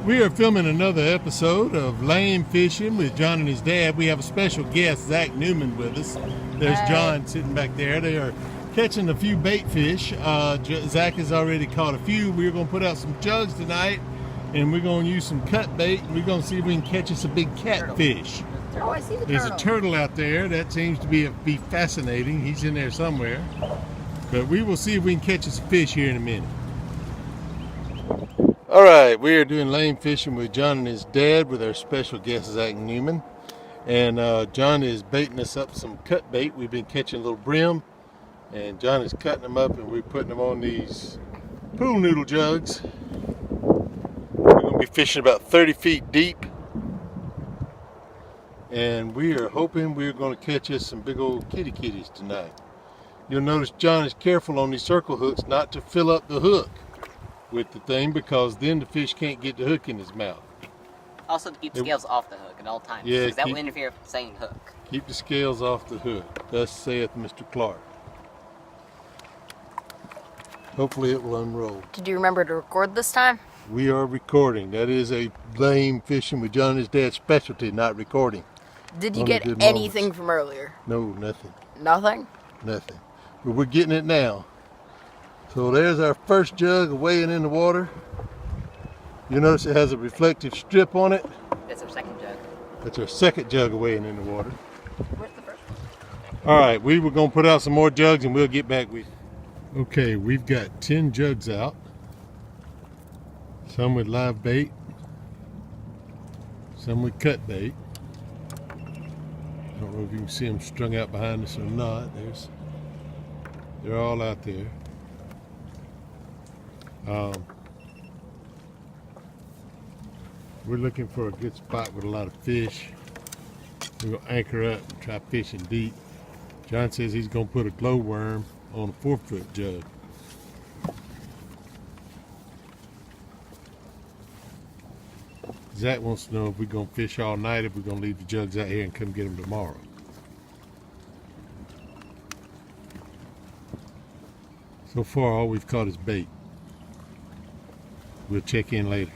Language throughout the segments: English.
We are filming another episode of Lame Fishing with John and his dad. We have a special guest, Zack Newman, with us. There's John sitting back there. They are catching a few bait fish. Zack has already caught a few. We're going to put out some jugs tonight, and we're going to use some cut bait. And we're going to see if we can catch us a big catfish. Oh, I see the There's turtle. a turtle out there. That seems to be fascinating. He's in there somewhere. But we will see if we can catch us a fish here in a minute. All right, we are doing lame fishing with John and his dad with our special guest, Zack Newman. And John is baiting us up some cut bait. We've been catching little brim, and John is cutting them up, and we're putting them on these pool noodle jugs. We're going to be fishing about 30 feet deep. And we are hoping we're going to catch us some big old kitties tonight. You'll notice John is careful on these circle hooks not to fill up the hook with the thing, because then the fish can't get the hook in his mouth. Also to keep the scales off the hook at all times, Yeah, because that will interfere with saying hook. Keep the scales off the hook. Thus saith Mr. Clark. Hopefully it will unroll. Did you remember to record this time? We are recording. That is a lame fishing with John and his dad's specialty, not recording. Did you Only get good anything moments. from earlier? No, nothing. Nothing? Nothing. But we're getting it now. So there's our first jug weighing in the water. You notice it has a reflective strip on it. That's our second jug. That's our second jug weighing in the water. Where's the first one? All right, we were going to put out some more jugs and we'll get back with you. Okay, we've got 10 jugs out. Some with live bait. Some with cut bait. I don't know if you can see them strung out behind us or not. They're all out there. We're looking for a good spot with a lot of fish. We're going to anchor up and try fishing deep. John says he's going to put a glowworm on a 4-foot jug. Zack wants to know if we're going to fish all night, if we're going to leave the jugs out here and come get them tomorrow. So far, all we've caught is bait. We'll check in later.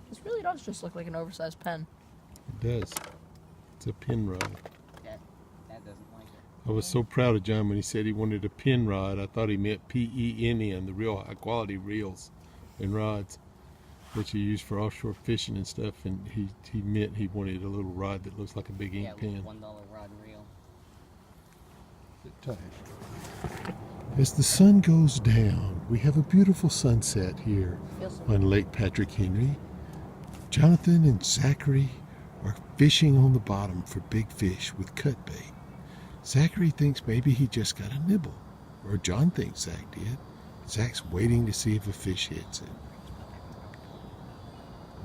This really does just look like an oversized pen. It does. It's a pin rod. That doesn't like it. I was so proud of John when he said he wanted a pin rod. I thought he meant P-E-N-N, the real high quality reels and rods that you use for offshore fishing and stuff, and he meant he wanted a little rod that looks like a big ink pen. $1 rod and reel. As the sun goes down, we have a beautiful sunset here on Lake Patrick Henry. Jonathan and Zachary are fishing on the bottom for big fish with cut bait. Zachary thinks maybe he just got a nibble, or John thinks Zach did. Zach's waiting to see if a fish hits it.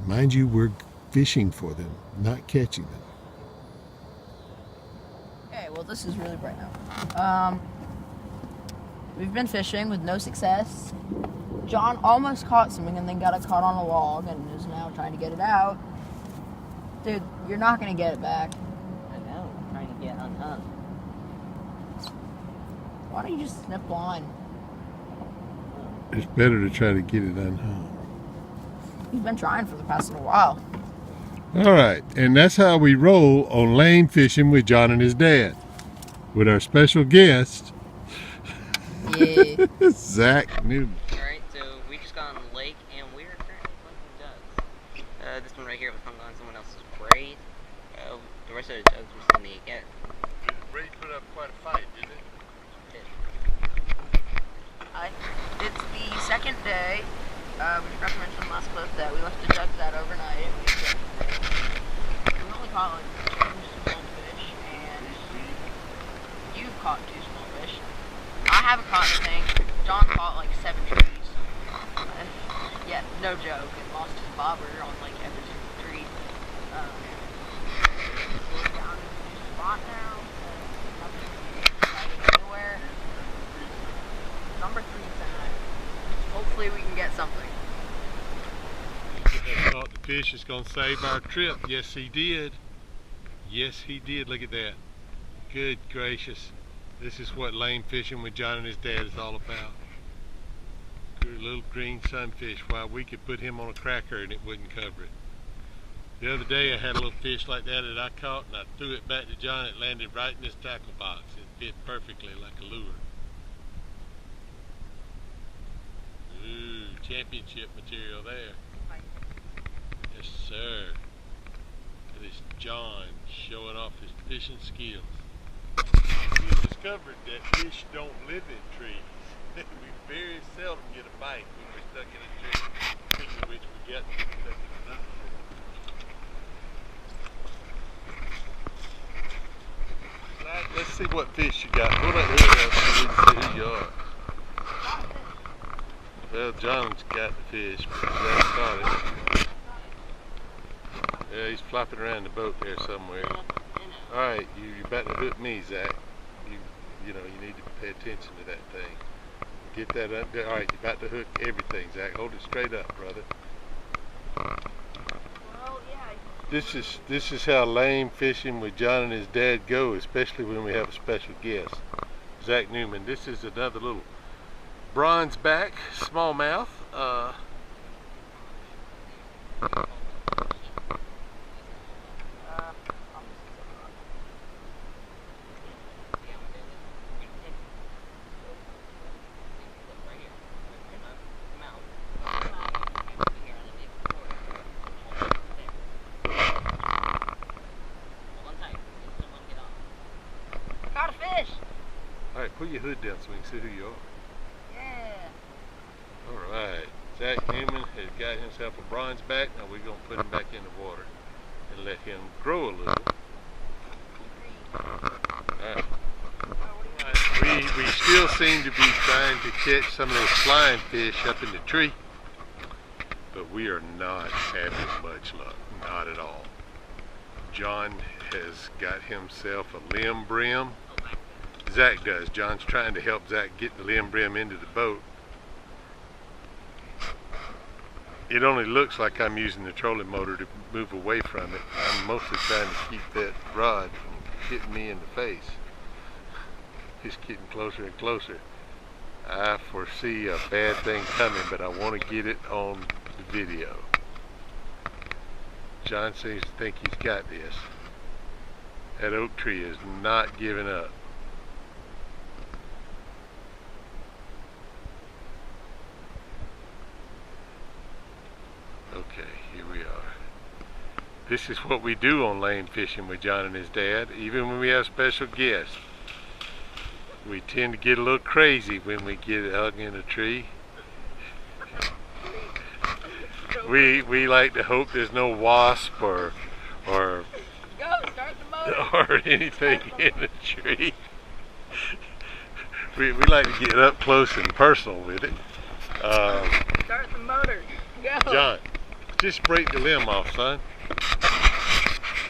Mind you, we're fishing for them, not catching them. Okay, well this is really bright now. We've been fishing with no success. John almost caught something and then got it caught on a log and is now trying to get it out. Dude, you're not going to get it back. I know, I'm trying to get unhung. Why don't you just snip line? It's better to try to get it unhung. He's been trying for the past little while. All right, and that's how we roll on lane fishing with John and his dad, with our special guest, Yeah. Zack Newman. Alright, so we just got on the lake and we're currently hunting jugs. This one right here was hung on someone else's braid. The rest of the jugs were still need to get. Ray put up quite a fight, didn't it? It's the second day. We forgot to mention in the last clip that we left the jugs out overnight. We only caught like 2 small fish, and you caught 2 small fish. I haven't caught anything. John caught like 7 trees. Yeah, no joke. And lost his bobber on like every single tree. We're down in a new spot now. Nothing anywhere. Number 3 tonight. Hopefully we can get something. He caught the fish. It's going to save our trip. Yes, he did. Yes, he did. Look at that. Good gracious. This is what lane fishing with John and his dad is all about. Good little green sunfish. Why, we could put him on a cracker and it wouldn't cover it. The other day I had a little fish like that I caught, and I threw it back to John. It landed right in his tackle box. It fit perfectly like a lure. Ooh, championship material there. Yes, sir. That is John showing off his fishing skills. We discovered that fish don't live in trees. We very seldom get a bite when we're stuck in a tree. Speaking of which, we get stuck in another tree. Let's see what fish you got. Hold that hood up so we can see who you are. Well, John's got the fish, but he hasn't caught it. Yeah, he's flopping around the boat there somewhere. Alright, you're about to hook me, Zach. You know, you need to pay attention to that thing. Get that up there. Alright, you're about to hook everything, Zach. Hold it straight up, brother. Well, yeah. This is how lame fishing with John and his dad go, especially when we have a special guest. Zack Newman. This is another little bronze back, smallmouth. Caught a fish! Alright, pull your hood down so we can see who you are. Yeah. Alright, Zack Newman has got himself a bronze back. Now we're going to put him back in the water and let him grow a little. Alright. We still seem to be trying to catch some of those flying fish up in the tree, but we are not having much luck. Not at all. John has got himself a limb brim. Zack does. John's trying to help Zack get the limb brim into the boat. It only looks like I'm using the trolling motor to move away from it. I'm mostly trying to keep that rod from hitting me in the face. It's getting closer and closer. I foresee a bad thing coming, but I want to get it on the video. John seems to think he's got this. That oak tree is not giving up. Okay, here we are. This is what we do on lane fishing with John and his dad, even when we have special guests. We tend to get a little crazy when we get hung in a tree. We like to hope there's no wasp or anything in the tree. We like to get up close and personal with it. Start the motor. Go. John, just break the limb off, son.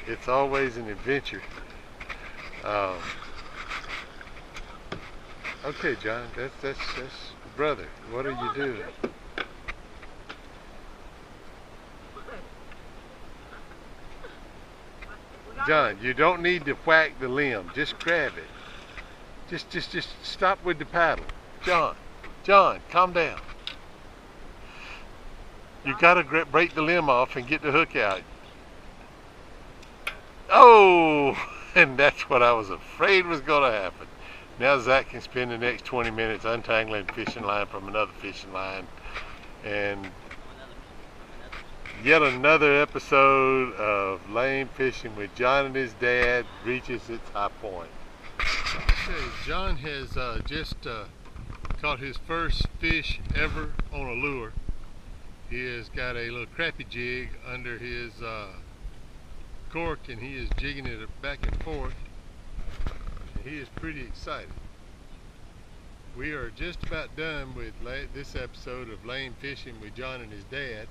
It's always an adventure. Okay, John, that's brother. What are you doing? John, you don't need to whack the limb. Just grab it. Just stop with the paddle. John, calm down. You gotta break the limb off and get the hook out. Oh, and that's what I was afraid was gonna happen. Now Zack can spend the next 20 minutes untangling a fishing line from another fishing line, and yet another episode of lane fishing with John and his dad reaches its high point. Okay, John has just caught his first fish ever on a lure. He has got a little crappie jig under his cork, and he is jigging it back and forth. He is pretty excited. We are just about done with this episode of lane fishing with John and his dad.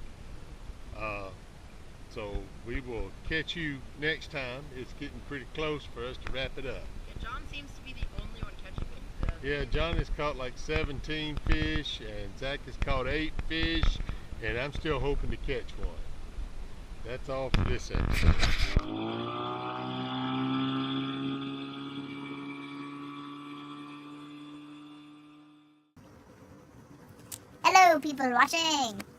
So we will catch you next time. It's getting pretty close for us to wrap it up. Yeah, John seems to be the only one catching it. Yeah, John has caught like 17 fish, and Zack has caught 8 fish, and I'm still hoping to catch one. That's all for this episode. Hello, people watching.